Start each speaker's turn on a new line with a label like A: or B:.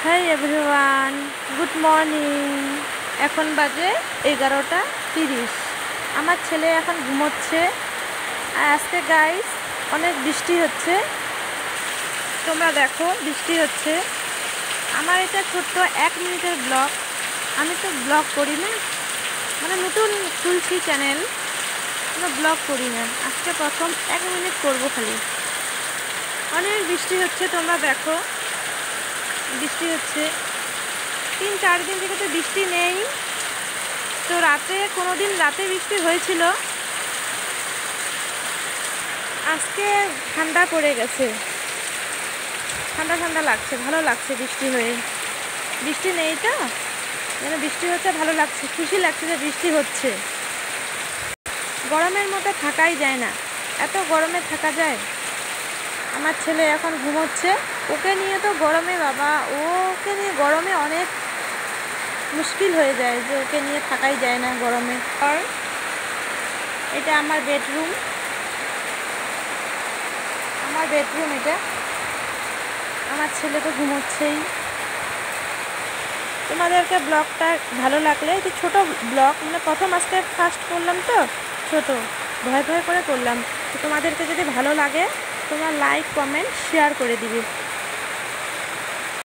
A: Hi everyone, good morning. এখন বাজে 11:30। আমার ছেলে এখন ঘুমোচ্ছে। আর আজকে গাইস অনেক বৃষ্টি হচ্ছে, তোমরা দেখো বৃষ্টি হচ্ছে। আমার এটা ছোট্ট 1 মিনিটের ব্লগ। আমি তো ব্লগ করি না, মানে নতুন খুলছি চ্যানেল, আমরা ব্লগ করি না। আজকে প্রথম 1 মিনিট করবো খালি। অনেক বৃষ্টি হচ্ছে, তোমরা দেখো বৃষ্টি হচ্ছে। 3-4 দিন থেকে তো বৃষ্টি নেই। তো রাতে কোনো দিন রাতে বৃষ্টি হয়েছিল, আজকে ঠান্ডা পড়ে গেছে, ঠান্ডা ঠান্ডা লাগছে, ভালো লাগছে বৃষ্টি হয়ে। বৃষ্টি নেই তো, যেন বৃষ্টি হচ্ছে, ভালো লাগছে, খুশি লাগছে যে বৃষ্টি হচ্ছে। গরমের মধ্যে থাকাই যায় না, এত গরমে থাকা যায়? আমার ছেলে এখন ঘুমোচ্ছে, ওকে নিয়ে তো গরমে বাবা, ওকে নিয়ে গরমে অনেক মুশকিল হয়ে যায়, যে ওকে নিয়ে থাকাই যায় না গরমে। আর এটা আমার বেডরুম, এটা আমার ছেলে তো ঘুমোচ্ছেই। তোমাদেরকে ব্লগটা ভালো লাগলে, এটি ছোট ব্লগ, মানে প্রথম আজকে ফার্স্ট করলাম তো, ছোট ভয় ভয় করে করলাম। তো তোমাদেরকে যদি ভালো লাগে তোমরা লাইক কমেন্ট শেয়ার করে দিবে।